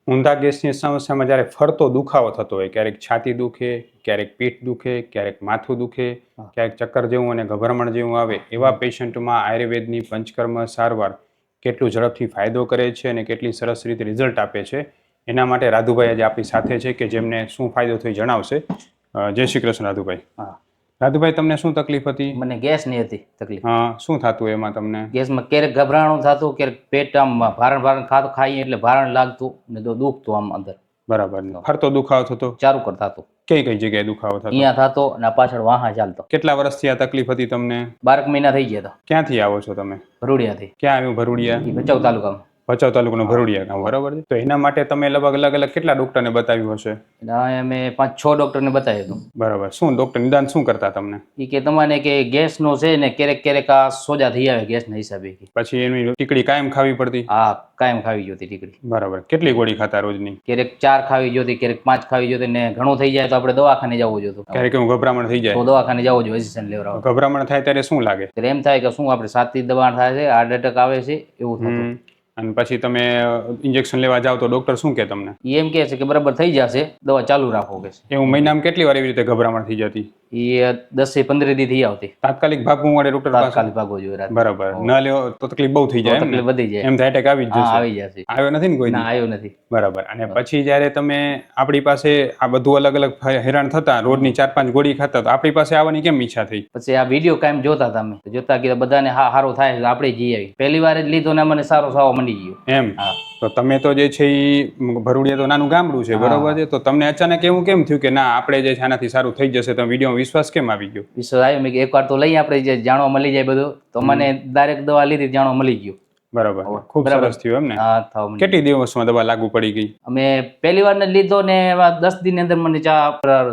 ઊંધા ગેસની સમસ્યામાં જ્યારે ફરતો દુખાવો થતો હોય, ક્યારેક છાતી દુખે, ક્યારેક પીઠ દુખે, ક્યારેક માથું દુખે, ક્યારેક ચક્કર જેવું અને ગભરામણ જેવું આવે, એવા પેશન્ટમાં આયુર્વેદની પંચકર્મ સારવાર કેટલું ઝડપથી ફાયદો કરે છે અને કેટલી સરસ રીતે રિઝલ્ટ આપે છે, એના માટે રાધુભાઈ આજે આપણી સાથે છે કે જેમને શું ફાયદો થઈ જણાવશે. જય શ્રી કૃષ્ણ રાધુભાઈ. હા, રાધુભાઈ, તમને શું તકલીફ હતી? મને ગેસની હતી તકલીફ. હા, શું થતું એમાં તમને? ગેસમાં ક્યારેક ગભરાણું થતું, ક્યારેક પેટ આમ ભારણ ખાઈએ એટલે ભારણ લાગતું ને તો દુખતું આમ અંદર. બરાબર. ફરતો દુખાવો થતો? ચારું કર થતું. કઈ કઈ જગ્યાએ દુખાવો થતો? અહીંયા થતો અને પાછળ વાહા ચાલતો. કેટલા વર્ષથી આ તકલીફ હતી તમને? 12 મહિના થઈ ગયા હતા. ક્યાંથી આવો છો તમે? ભરૂડિયાથી. ક્યાં આવ્યું ભરૂડિયા? ઈ ભચાઉ તાલુકામાં. ભચાઉ તાલુકાનું ભરૂડિયા ગામ, બરાબર છે. તો એના માટે તમે લગભગ અલગ અલગ કેટલા ડોક્ટરને બતાવ્યું હશે? એટલે અમે 5-6 ડોક્ટરને બતાવ્યું હતું. બરાબર. શું ડોક્ટર નિદાન શું કરતા તમને? એ કે તમારે કે ગેસનો છે ને ક્યારેક ક્યારેક આ સોજા થઈ આવે ગેસના હિસાબે. પછી એની ટીકડી કાયમ ખાવી પડતી? હા, કાયમ ખાવી જોતી ટીકડી. બરાબર. કેટલી ગોળી ખાતા રોજની? ક્યારેક 4 ખાવી જોતી, ક્યારેક 5 ખાવી જોતી ને ઘણું થઈ જાય તો આપણે દવાખાને જવું જોતું. ક્યારેક એવું ગભરામણ થઈ જાય તો દવાખાને જવું જોઈએ, ઇન્જેક્શન લેવડાવવા. ગભરામણ થાય ત્યારે શું લાગે? ત્યારે એમ થાય કે શું આપણે છાતી દબાણ થાય છે, હાર્ટ એટેક આવે છે એવું થતું. અને પછી તમે ઇન્જેક્શન લેવા જાવ તો ડોક્ટર શું કહે તમને? ઈ એમ કહે છે કે બરાબર થઈ જશે, દવા ચાલુ રાખો કે છે. એવું મહિનામાં કેટલી વાર એવી રીતે ગભરામણ થઈ જતી? એ 10-15 દી થઈ આવતી. તાત્કાલિક ભાગવું પડે ડોક્ટર પાસે? તાત્કાલિક ભાગવો જોઈએ રાત. બરાબર. ન લેવો તો તકલીફ બહુ થઈ જાય. તકલીફ વધી જાય. એમ થાય એટેક આવી જ હા, જશે. આવી જશે. આવ્યો નથી ને કોઈ? ના, આવ્યો નથી. બરાબર. અને પછી જ્યારે તમે આપણી પાસે આ બધું અલગ અલગ હેરાન થતા, રોજની 4-5 ગોળી ખાતા, તો આપણી પાસે આવવાની કેમ ઈચ્છા થઈ? પછી આ વિડીયો કાયમ જોતા હતા અમે, જોતા કે બધાને સારું થાય તો આપણે જઈ આવી. પહેલી વાર જ લીધો ને મને સારો સાવો મળી ગયો. એમ? તો તમે તો જે છે એ ભરૂડિયા તો નાનું ગામડું છે, બરોબર છે. તો તમને અચાનક એવું કેમ થયું કે ના આપણે જે છે આનાથી સારું થઈ જશે? તમે વિડીયોમાં વિશ્વાસ કેમ આવી ગયો? વિશ્વાસ આવ્યો મેં કે એકવાર તો લઈ આપણે જે જાણવા મળી જાય બધું. તો મને ડાયરેક્ટ દવા લીધી, જાણવા મળી ગયું. બરાબર. ખૂબ સરસ થયું એમ ને? હા, થાવ. કેટલી દિવસમાં દવા લાગુ પડી ગઈ? અમે પહેલી વાર ને લીધો ને 10 દિન અંદર મને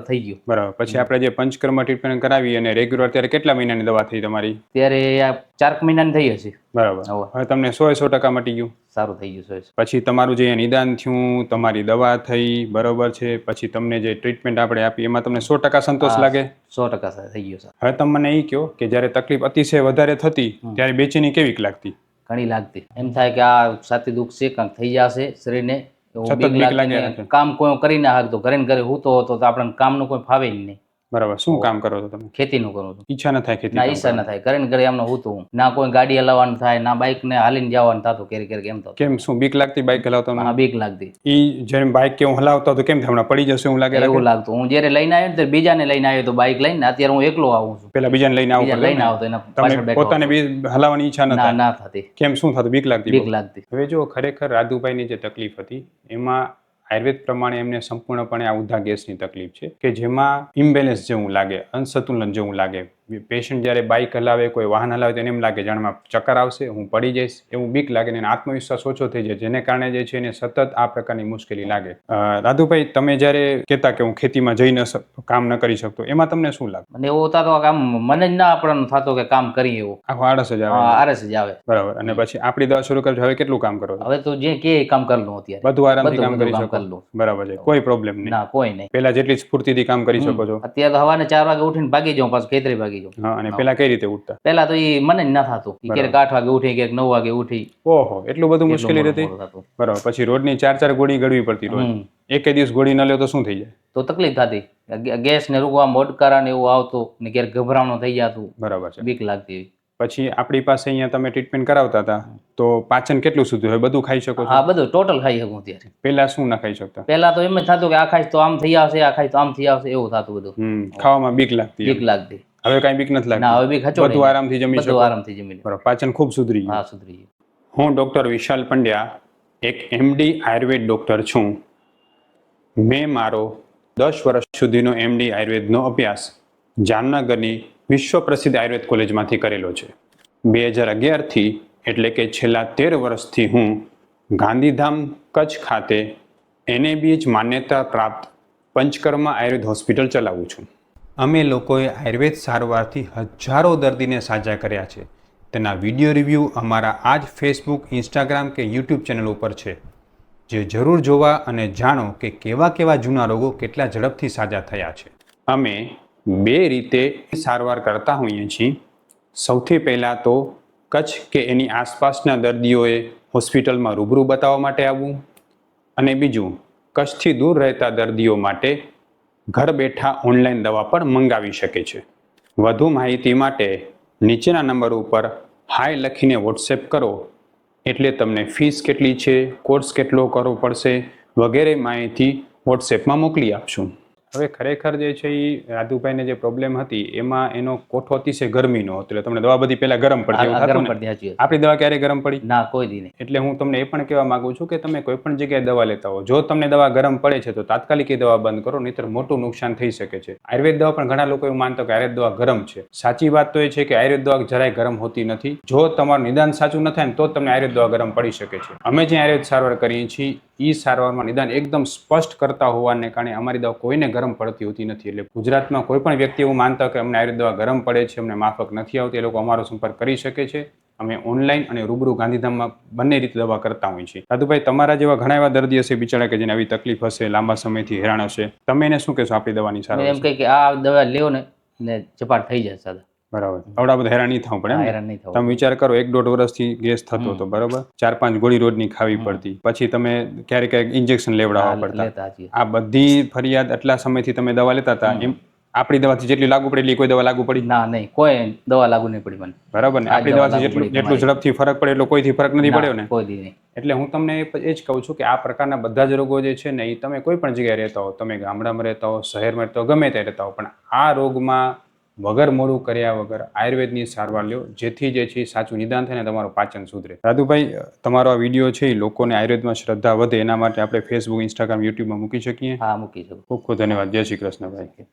થઈ ગયું. બરાબર. પછી આપણે જે પંચકર્મ ટ્રીટમેન્ટ કરાવી અને રેગ્યુલર ત્યારે કેટલા મહિનાની દવા થઈ તમારી? ત્યારે આ 4 મહિનાની થઈ હશે. બરાબર. હવે તમને 100% મટી ગયું? સારું થઈ ગયું. પછી તમારું જે નિદાન થયું, તમારી દવા થઈ, બરોબર છે. પછી તમને જે ટ્રીટમેન્ટ આપણે આપી એમાં તમને 100% સંતોષ લાગે? 100% થઈ ગયું. હવે તમે મને એ કહો કે જ્યારે તકલીફ અતિશય વધારે થતી ત્યારે બેચેની કેવીક લાગતી? ઘણી લાગતી. એમ થાય કે આ છાતી દુખશે, કાંઈક થઈ જશે શરીરને. સતત બીક લાગે. કામ કોઈ કરી ના શકતો, ઘરે ને ઘરે હૂતો હતો તો આપણને કામનું કોઈ ફાવે જ નહીં. બરાબર. શું કામ કરો છો તમે? ખેતીનું કરું છું. ઈચ્છા ન થાય ખેતી? ના, ઈચ્છા ન થાય. ઘરે ને ઘરે એમને હૂતું. ના કોઈ ગાડી હલાવવાનું થાય, ના બાઇક ને હાલીને જવાનું થતું ક્યારેક ક્યારેક. એમ તો કેમ, શું બીક લાગતી બાઇક હલાવતા? હા, બીક લાગતી. ઈ જેમ બાઇક કે હું હલાવતો તો કેમ થાય, હમણાં પડી જશે એવું લાગે? એવું લાગતું. હું જયારે લઈને આવ્યો ત્યારે બીજાને લઈને આવ્યો તો બાઇક લઈને. અત્યારે હું એકલો આવું છું. પેલા બીજાને લઈને આવું? લઈને આવતો એના પાછળ બેઠો. પોતાને બી હલાવવાની ઈચ્છા ન થાય? ના થતી. કેમ, શું થતું? બીક લાગતી? બીક લાગતી. હવે જો ખરેખર રાધુભાઈની જે તકલીફ હતી એમાં આયુર્વેદ પ્રમાણે એમને સંપૂર્ણપણે આ ઊંધા ગેસની તકલીફ છે કે જેમાં ઇમ્બેલેન્સ જેવું લાગે, અનસંતુલન જેવું લાગે. પેશન્ટ જ્યારે બાઇક હલાવે, કોઈ વાહન હલાવે તો એને એમ લાગે જાણમાં ચક્કર આવશે, હું પડી જઈશ, એવું બીક લાગે ને આત્મવિશ્વાસ ઓછો થઈ જાય, જેને કારણે જે છે એને સતત આ પ્રકારની મુશ્કેલી લાગે. રાધુભાઈ, તમે જ્યારે કહેતા કે હું ખેતીમાં જઈ ન કામ ન કરી શકતો, એમાં તમને શું લાગે? મને એવું થતો કામ મને જ ના આપણને થતો કે કામ કરીએ એવું. આખો આળસ જ આવે? આળસ જ આવે. બરાબર. અને પછી આપણી દવા શરૂ કરી, હવે કેટલું કામ કરો? હવે તો જે કે કામ કરી લઉં અત્યારે. બધું આરામથી કામ કરી શકો? બરાબર છે. કોઈ પ્રોબ્લેમ નહીં? ના, કોઈ નહીં. પેલા જેટલી સ્ફૂર્તિથી કામ કરી શકો છો? અત્યારે તો સવારે 4 વાગે ઉઠીને ભાગી જાઉં, પાછું ખેતરે ભાગી જાઉં. હા. અને પેલા કઈ રીતે ઉઠતા? પેલા તો એ મને જ ના થતું. ક્યારેક 8 વાગે ઉઠી, ક્યારેક 9 વાગે ઉઠી. ઓહો, એટલું બધું મુશ્કેલી રહેતી? બરાબર. પછી રોજની 4 ગોળી ગળવી પડતી રોજ? એક દિવસ ગોળી ન લે તો શું થઈ જાય? તો તકલીફ થતી. ગેસ ને રૂગવા મોડકારા ને એવું આવતું ને ક્યારેક ગભરામણું થઈ જતું. બરાબર છે. બીક લાગતી. પછી આપણી પાસે અહીંયા તમે ટ્રીટમેન્ટ કરાવતા હતા તો પાચન કેટલું સુધી હોય? બધું ખાઈ શકો છો? હા, બધું ટોટલ ખાઈ શકું ત્યારે. પેલા શું ના ખાઈ શકતા? પેલા તો એમ જ થતું કે આ ખાઈશ તો આમ થઈ આવશે, આ ખાઈશ તો આમ થઈ આવશે, એવું થતું બધું. ખાવામાં બીક લાગતી? બીક લાગતી. હવે કઈ બીક નથી લાગતી? ના, હવે બીક હચો. બધું આરામથી જમી શકો? બધું આરામથી જમી. બરાબર. પાચન ખૂબ સુધરી ગયું? હા, સુધરી ગયું. હું ડૉક્ટર વિશાલ પંડ્યા એક MD આયુર્વેદ ડૉક્ટર છું. મેં મારો 10 વર્ષ સુધીનો MD આયુર્વેદનો અભ્યાસ જામનગરની વિશ્વ પ્રસિદ્ધ આયુર્વેદ કોલેજમાંથી કરેલો છે. 2011થી એટલે કે છેલ્લા 13 વર્ષથી હું ગાંધીધામ કચ્છ ખાતે NABH માન્યતા પ્રાપ્ત પંચકર્મ આયુર્વેદ હોસ્પિટલ ચલાવું છું. અમે લોકોએ આયુર્વેદ સારવારથી હજારો દર્દીને સાજા કર્યા છે. તેના વિડીયો રિવ્યૂ અમારા આ જ ફેસબુક, ઇન્સ્ટાગ્રામ કે યુટ્યુબ ચેનલ ઉપર છે, જે જરૂર જોવા અને જાણો કે કેવા કેવા જૂના રોગો કેટલા ઝડપથી સાજા થયા છે. અમે 2 રીતે સારવાર કરતા હોઈએ છીએ. સૌથી પહેલાં તો કચ્છ કે એની આસપાસના દર્દીઓએ હોસ્પિટલમાં રૂબરૂ બતાવવા માટે આવવું, અને બીજું, કચ્છથી દૂર રહેતા દર્દીઓ માટે ઘર બેઠા ઓનલાઈન દવા પણ મંગાવી શકે છે. વધુ માહિતી માટે નીચેના નંબર ઉપર હાય લખીને વોટ્સએપ કરો એટલે તમને ફીસ કેટલી છે, કોર્સ કેટલો કરવો પડશે વગેરે માહિતી વોટ્સએપમાં મોકલી આપશું. હવે ખરેખર જે છે એ રાધુભાઈને જે પ્રોબ્લેમ હતી એમાં એનો કોઠો અતિશય ગરમીનો હતો, એટલે તમને દવા બધી પહેલા ગરમ પડતી એવું આ થતું ગરમ ને? પડતી સાચી વાત. આપણી દવા ક્યારે ગરમ પડી? ના કોઈ દી નહીં. એટલે હું તમને એ પણ કહેવા માંગુ છું કે તમે કોઈ પણ જગ્યાએ દવા લેતા હો, જો તમને દવા ગરમ પડે છે તો તાત્કાલિક એ દવા બંધ કરો, નહીંતર મોટું નુકસાન થઈ શકે છે. આયુર્વેદ દવા પણ ઘણા લોકો એવું માનતા કે આયુર્વેદ દવા ગરમ છે. સાચી વાત તો એ છે કે આયુર્વેદ દવા જરાય ગરમ હોતી નથી. જો તમારું નિદાન સાચું ન થાય ને તો જ તમને આયુર્વેદ દવા ગરમ પડી શકે છે. અમે જે આયુર્વેદ સારવાર કરીએ છીએ એ સારવારમાં નિદાન એકદમ સ્પષ્ટ કરતા હોવાને કારણે અમારી દવા કોઈને ગરમ પડતી હોતી નથી. એટલે ગુજરાતમાં કોઈ પણ વ્યક્તિ એવું માનતા કે અમને આયુર્વેદ દવા ગરમ પડે છે, અમને માફક નથી આવતી, એ લોકો અમારો સંપર્ક કરી શકે છે. અમે ઓનલાઈન અને રૂબરૂ ગાંધીધામમાં બંને રીતે દવા કરતા હોઈએ છીએ. દાદુભાઈ, તમારા જેવા ઘણા એવા દર્દી હશે બિચારા કે જેને આવી તકલીફ હશે, લાંબા સમયથી હેરાન હશે, તમે એને શું કહેશો આપણી દવાની અમે સારવાર એમ વિશે? કહી કે આ દવા લેવો ને ચપાટ થઈ જાય સાદા. બરાબર, આવડા બધા હેરાન નહીં થવું પડે એમ ને? હેરાન નહીં થવું. તમે વિચાર કરો, 1-1.5 વર્ષથી ગેસ થતો હતો, બરાબર, 4-5 ગોળી રોજની ખાવી પડતી, પછી તમે ક્યારેક ક્યારેક ઇન્જેક્શન લેવડાવવા પડતા. લેતા સાચી વાત. આ બધી ફરિયાદ આટલા સમયથી તમે દવા લેતા હતા, એમ આપણી દવાથી જેટલી લાગુ પડે એટલી કોઈ દવા લાગુ પડી? ના નહીં, કોઈ દવા લાગુ નહીં પડી મને. બરાબર ને? આ આપણી દવા દવાથી લાગુ જેટલું પડી જેટલું તમારી. ઝડપથી ફરક પડે એટલો કોઈથી ફરક નથી પડ્યો ને? ના, કોઈ દી નહીં. એટલે હું તમને એ જ કહું છું કે આ પ્રકારના બધા જ રોગો જે છે ને એ તમે કોઈ પણ જગ્યાએ રહેતા હો, તમે ગામડામાં રહેતા હો, શહેરમાં રહેતા હો, ગમે ત્યાં રહેતા હો, પણ આ રોગમાં વગર મોડું કર્યા વગર આયુર્વેદની સારવાર લ્યો, જેથી જે છે એ સાચું નિદાન થાય ને તમારું પાચન સુધરે. રાધુભાઈ, તમારો આ વિડીયો છે એ લોકોને આયુર્વેદમાં શ્રદ્ધા વધે એના માટે આપણે ફેસબુક, ઇન્સ્ટાગ્રામ, યુટ્યુબમાં મૂકી શકીએ? હા, મૂકી શકું. ખૂબ ખૂબ ધન્યવાદ. જય શ્રી કૃષ્ણ ભાઈ.